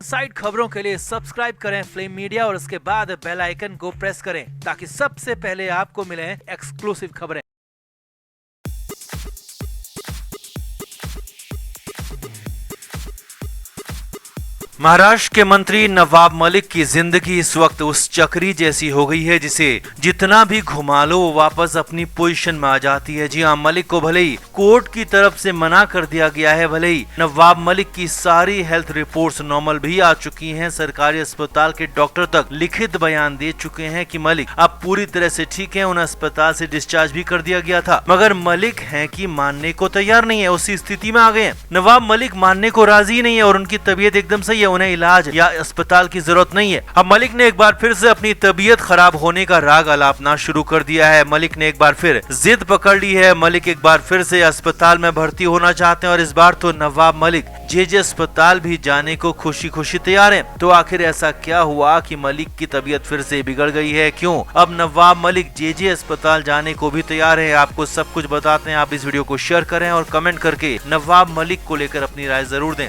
Side खबरों के लिए सब्सक्राइब करें फ्लेम मीडिया और उसके बाद बेल आइकन को प्रेस करें ताकि सबसे पहले आपको मिले एक्सक्लूसिव खबरें। महाराष्ट्र के मंत्री नवाब मलिक की जिंदगी इस वक्त उस चक्री जैसी हो गई है जिसे जितना भी घुमा लो वो वापस अपनी पोजीशन में आ जाती है। जी हाँ, मलिक को भले ही कोर्ट की तरफ से मना कर दिया गया है, भले ही नवाब मलिक की सारी हेल्थ रिपोर्ट्स नॉर्मल भी आ चुकी हैं, सरकारी अस्पताल के डॉक्टर तक लिखित बयान दे चुके हैं कि मलिक अब पूरी तरह से ठीक है, उन्हें अस्पताल से डिस्चार्ज भी कर दिया गया था, मगर मलिक है कि मानने को तैयार नहीं है। उसी स्थिति में आ गए हैं। नवाब मलिक मानने को राजी नहीं है और उनकी तबीयत एकदम सही है, उन्हें इलाज या अस्पताल की जरूरत नहीं है। अब मलिक ने एक बार फिर से अपनी तबीयत खराब होने का राग अलापना शुरू कर दिया है। मलिक ने एक बार फिर जिद पकड़ ली है। मलिक एक बार फिर से अस्पताल में भर्ती होना चाहते हैं और इस बार तो नवाब मलिक जे अस्पताल भी जाने को खुशी खुशी तैयार हैं। तो आखिर ऐसा क्या हुआ कि मलिक की तबीयत फिर से बिगड़ गई है? क्यों अब नवाब मलिक जे अस्पताल जाने को भी तैयार है? आपको सब कुछ बताते हैं। आप इस वीडियो को शेयर करें और कमेंट करके नवाब मलिक को लेकर अपनी राय जरूर दें।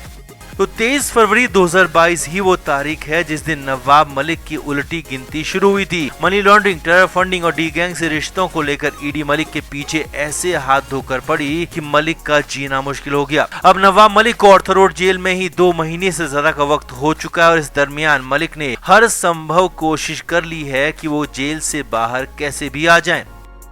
तो 23 फरवरी 2022 ही वो तारीख है जिस दिन नवाब मलिक की उल्टी गिनती शुरू हुई थी। मनी लॉन्ड्रिंग, टेरर फंडिंग और डी गैंग से रिश्तों को लेकर ईडी मलिक के पीछे ऐसे हाथ धोकर पड़ी कि मलिक का जीना मुश्किल हो गया। अब नवाब मलिक को ऑर्थर रोड जेल में ही 2 महीने से ज्यादा का वक्त हो चुका है और इस दरमियान मलिक ने हर संभव कोशिश कर ली है कि वो जेल से बाहर कैसे भी आ जाएं।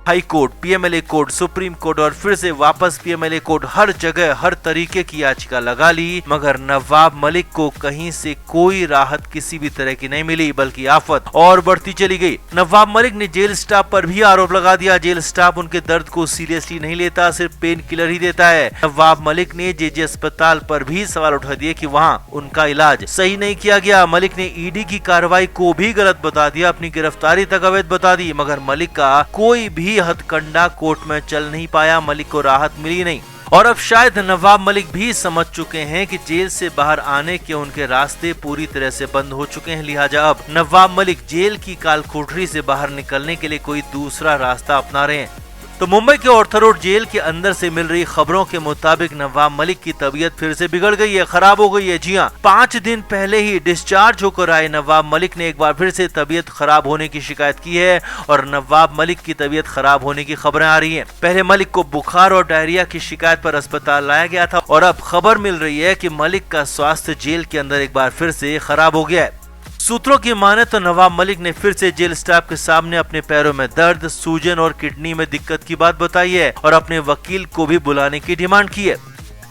High court, PMLA court, supreme court और फिर से वापस पीएमएलए कोर्ट, हर जगह हर तरीके की याचिका लगा ली, मगर नवाब मलिक को कहीं से कोई राहत किसी भी तरह की नहीं मिली, बल्कि आफत और बढ़ती चली गई। नवाब मलिक ने जेल स्टाफ पर भी आरोप लगा दिया। जेल स्टाफ उनके दर्द को सीरियसली नहीं लेता, सिर्फ पेन किलर ही देता है। नवाब मलिक ने जे अस्पताल पर भी सवाल उठा दिए कि वहाँ उनका इलाज सही नहीं किया गया। मलिक ने ईडी की कार्रवाई को भी गलत बता दिया, अपनी गिरफ्तारी तक अवैध बता दी, मगर मलिक का कोई भी हथकंडा कोर्ट में चल नहीं पाया। मलिक को राहत मिली नहीं और अब शायद नवाब मलिक भी समझ चुके हैं कि जेल से बाहर आने के उनके रास्ते पूरी तरह से बंद हो चुके हैं। लिहाजा अब नवाब मलिक जेल की काल कोठरी से बाहर निकलने के लिए कोई दूसरा रास्ता अपना रहे हैं। तो मुंबई के ऑर्थर रोड जेल के अंदर से मिल रही खबरों के मुताबिक नवाब मलिक की तबीयत फिर से बिगड़ गई है, खराब हो गई है। जी हाँ, 5 दिन पहले ही डिस्चार्ज होकर आए नवाब मलिक ने एक बार फिर से तबीयत खराब होने की शिकायत की है और नवाब मलिक की तबीयत खराब होने की खबरें आ रही हैं। पहले मलिक को बुखार और डायरिया की शिकायत पर अस्पताल लाया गया था और अब खबर मिल रही है कि मलिक का स्वास्थ्य जेल के अंदर एक बार फिर से खराब हो गया है। सूत्रों की माने तो नवाब मलिक ने फिर से जेल स्टाफ के सामने अपने पैरों में दर्द, सूजन और किडनी में दिक्कत की बात बताई है और अपने वकील को भी बुलाने की डिमांड की है।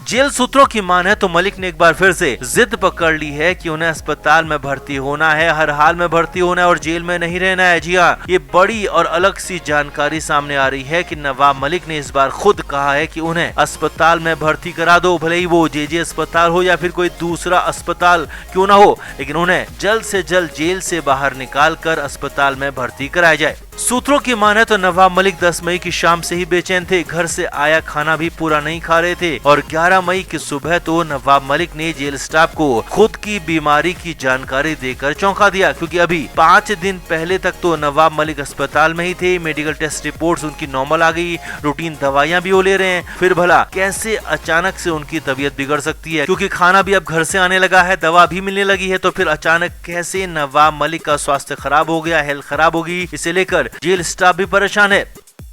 जेल सूत्रों की मान है तो मलिक ने एक बार फिर से जिद पकड़ ली है कि उन्हें अस्पताल में भर्ती होना है, हर हाल में भर्ती होना है और जेल में नहीं रहना है। जी हाँ, ये बड़ी और अलग सी जानकारी सामने आ रही है कि नवाब मलिक ने इस बार खुद कहा है कि उन्हें अस्पताल में भर्ती करा दो, भले ही वो जे अस्पताल हो या फिर कोई दूसरा अस्पताल क्यों ना हो, लेकिन उन्हें जल्द से जल्द जेल से बाहर निकाल कर अस्पताल में भर्ती कराया जाए। सूत्रों की माने तो नवाब मलिक 10 मई की शाम से ही बेचैन थे, घर से आया खाना भी पूरा नहीं खा रहे थे और 11 मई की सुबह तो नवाब मलिक ने जेल स्टाफ को खुद की बीमारी की जानकारी देकर चौंका दिया, क्योंकि अभी 5 दिन पहले तक तो नवाब मलिक अस्पताल में ही थे, मेडिकल टेस्ट रिपोर्ट्स उनकी नॉर्मल आ गई, रूटीन दवाइयां भी वो ले रहे हैं, फिर भला कैसे अचानक से उनकी तबीयत बिगड़ सकती है? क्योंकि खाना भी अब घर से आने लगा है, दवा भी मिलने लगी है, तो फिर अचानक कैसे नवाब मलिक का स्वास्थ्य खराब हो गया, हेल्थ खराब होगी, इसे लेकर जेल स्टाफ भी परेशान है।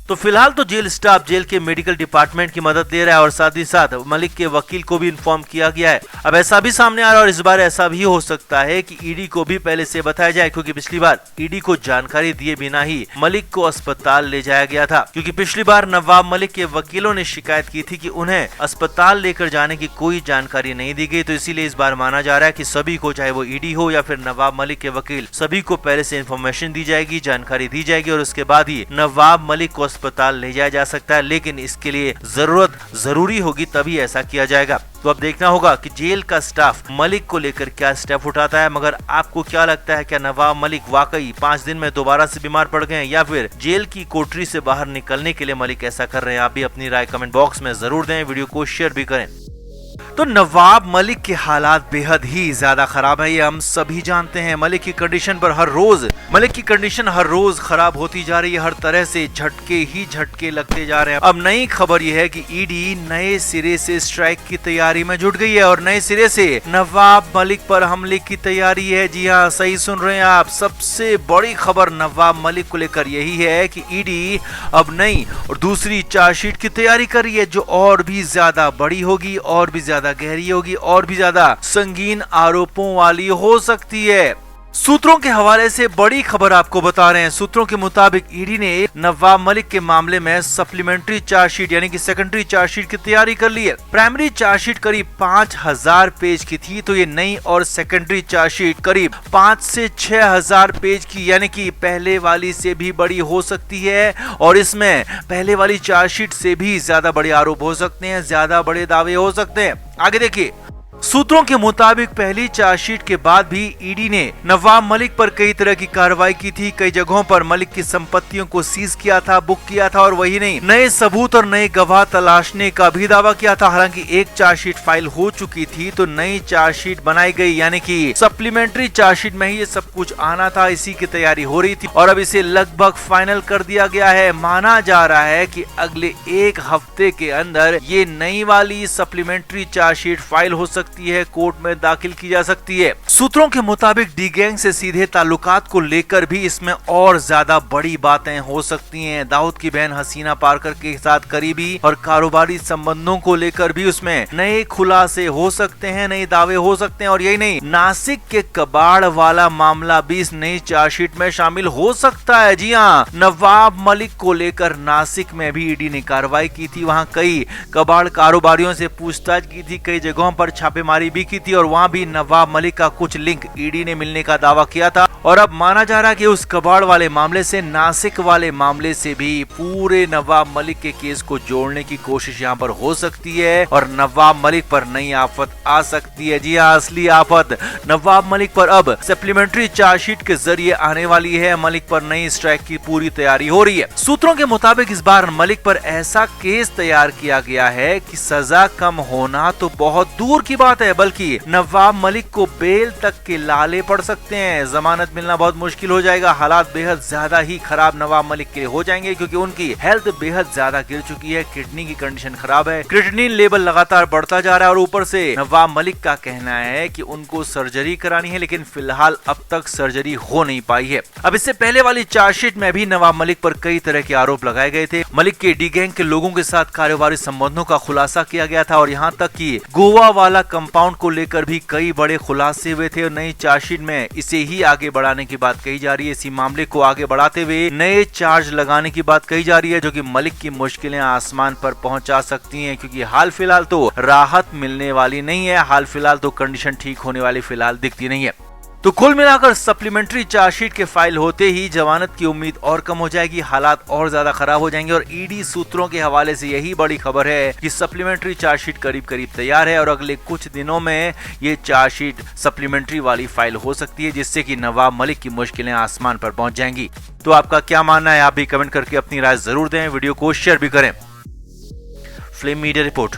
तो फिलहाल तो जेल स्टाफ जेल के मेडिकल डिपार्टमेंट की मदद ले रहा है और साथ ही साथ मलिक के वकील को भी इन्फॉर्म किया गया है। अब ऐसा भी सामने आ रहा है और इस बार ऐसा भी हो सकता है कि ईडी को भी पहले से बताया जाए, क्योंकि पिछली बार ईडी को जानकारी दिए बिना ही मलिक को अस्पताल ले जाया गया था, क्योंकि पिछली बार नवाब मलिक के वकीलों ने शिकायत की थी कि उन्हें अस्पताल लेकर जाने की कोई जानकारी नहीं दी गई। तो इसीलिए इस बार माना जा रहा है कि सभी को, चाहे वो ईडी हो या फिर नवाब मलिक के वकील, सभी को पहले से इन्फॉर्मेशन दी जाएगी, जानकारी दी जाएगी और उसके बाद ही नवाब मलिक को अस्पताल ले जाया जा सकता है। लेकिन इसके लिए जरूरी होगी, तभी ऐसा किया जाएगा। तो अब देखना होगा कि जेल का स्टाफ मलिक को लेकर क्या स्टेप उठाता है। मगर आपको क्या लगता है, क्या नवाब मलिक वाकई 5 दिन में दोबारा से बीमार पड़ गए हैं या फिर जेल की कोठरी से बाहर निकलने के लिए मलिक ऐसा कर रहे हैं? आप भी अपनी राय कमेंट बॉक्स में जरूर दें, वीडियो को शेयर भी करें। तो नवाब मलिक के हालात बेहद ही ज्यादा खराब है, ये हम सभी जानते हैं। मलिक की कंडीशन हर रोज खराब होती जा रही है, हर तरह से झटके लगते जा रहे हैं। अब नई खबर यह है कि ईडी नए सिरे से स्ट्राइक की तैयारी में जुट गई है और नए सिरे से नवाब मलिक पर हमले की तैयारी है। जी हाँ, सही सुन रहे हैं आप। सबसे बड़ी खबर नवाब मलिक को लेकर यही है कि ईडी अब नई और दूसरी चार्जशीट की तैयारी कर रही है, जो और भी ज्यादा बड़ी होगी, और भी ज्यादा गहरी होगी, और भी ज्यादा संगीन आरोपों वाली हो सकती है। सूत्रों के हवाले से बड़ी खबर आपको बता रहे हैं। सूत्रों के मुताबिक ईडी ने नवाब मलिक के मामले में सप्लीमेंट्री चार्जशीट यानी कि सेकेंडरी चार्जशीट की तैयारी कर ली है। प्राइमरी चार्जशीट करीब 5000 पेज की थी, तो ये नई और सेकेंडरी चार्जशीट करीब 5 से 6000 पेज की यानी कि पहले वाली से भी बड़ी हो सकती है, और इसमें पहले वाली चार्जशीट से भी ज्यादा बड़े आरोप हो सकते हैं, ज्यादा बड़े दावे हो सकते हैं। आगे देखिए, सूत्रों के मुताबिक पहली चार्जशीट के बाद भी ईडी ने नवाब मलिक पर कई तरह की कार्रवाई की थी। कई जगहों पर मलिक की संपत्तियों को सीज किया था, बुक किया था, और वही नहीं, नए सबूत और नए गवाह तलाशने का भी दावा किया था। हालांकि एक चार्जशीट फाइल हो चुकी थी, तो नई चार्जशीट बनाई गई, यानी कि सप्लीमेंट्री चार्जशीट में ही ये सब कुछ आना था। इसी की तैयारी हो रही थी और अब इसे लगभग फाइनल कर दिया गया है। माना जा रहा है कि अगले एक हफ्ते के अंदर ये नई वाली सप्लीमेंट्री चार्जशीट फाइल हो सकती है, कोर्ट में दाखिल की जा सकती है। सूत्रों के मुताबिक डी गैंग से सीधे ताल्लुकात को लेकर भी इसमें और ज्यादा बड़ी बातें हो सकती हैं। दाऊद की बहन हसीना पारकर के साथ करीबी और कारोबारी संबंधों को लेकर भी उसमें नए खुलासे हो सकते हैं, नए दावे हो सकते हैं। और यही नहीं, नासिक के कबाड़ वाला मामला भी इस नई चार्जशीट में शामिल हो सकता है। जी हाँ, नवाब मलिक को लेकर नासिक में भी ईडी ने कार्रवाई की थी। वहां कई कबाड़ कारोबारियों से पूछताछ की थी, कई जगहों पर छापेमारी भी की थी, और वहां भी नवाब मलिक का कुछ लिंक ईडी ने मिलने का दावा किया था। और अब माना जा रहा है कि उस कबाड़ वाले मामले से नासिक वाले मामले से भी पूरे नवाब मलिक के केस को जोड़ने की कोशिश यहाँ पर हो सकती है, और नवाब मलिक पर नई आफत आ सकती है। जी हाँ, असली आफत नवाब मलिक पर अब सप्लीमेंट्री चार्जशीट के जरिए आने वाली है। मलिक पर नई स्ट्राइक की पूरी तैयारी हो रही है। सूत्रों के मुताबिक इस बार मलिक पर ऐसा केस तैयार किया गया है कि सजा कम होना तो बहुत दूर की बात है, बल्कि नवाब मलिक को बेल तक के लाले पड़ सकते हैं। जमानत मिलना बहुत मुश्किल हो जाएगा। हालात बेहद ज्यादा ही खराब नवाब मलिक के हो जाएंगे, क्योंकि उनकी हेल्थ बेहद ज्यादा गिर चुकी है। किडनी की कंडीशन खराब है, क्रिएटिनिन लेवल लगातार बढ़ता जा रहा है, और ऊपर से नवाब मलिक का कहना है कि उनको सर्जरी करानी है, लेकिन फिलहाल अब तक सर्जरी हो नहीं पाई है। अब इससे पहले वाली चार्जशीट में भी नवाब मलिक पर कई तरह के आरोप लगाए गए थे। मलिक के डी गैंग के लोगों के साथ कारोबारी संबंधों का खुलासा किया गया था, और यहाँ तक कि गोवा वाला कंपाउंड को लेकर भी कई बड़े खुलासे हुए थे। और नई चार्जशीट में इसे ही आगे बढ़ाने की बात कही जा रही है। इसी मामले को आगे बढ़ाते हुए नए चार्ज लगाने की बात कही जा रही है, जो कि मलिक की मुश्किलें आसमान पर पहुंचा सकती हैं, क्योंकि हाल फिलहाल तो राहत मिलने वाली नहीं है। हाल फिलहाल तो कंडीशन ठीक होने वाली फिलहाल दिखती नहीं है। तो कुल मिलाकर सप्लीमेंट्री चार्जशीट के फाइल होते ही जमानत की उम्मीद और कम हो जाएगी, हालात और ज्यादा खराब हो जाएंगे। और ईडी सूत्रों के हवाले से यही बड़ी खबर है कि सप्लीमेंट्री चार्जशीट करीब तैयार है, और अगले कुछ दिनों में ये चार्जशीट सप्लीमेंट्री वाली फाइल हो सकती है, जिससे कि नवाब मलिक की मुश्किलें आसमान पर पहुंच जाएंगी। तो आपका क्या मानना है, आप भी कमेंट करके अपनी राय जरूर दें, वीडियो को शेयर भी करें। Flame media report.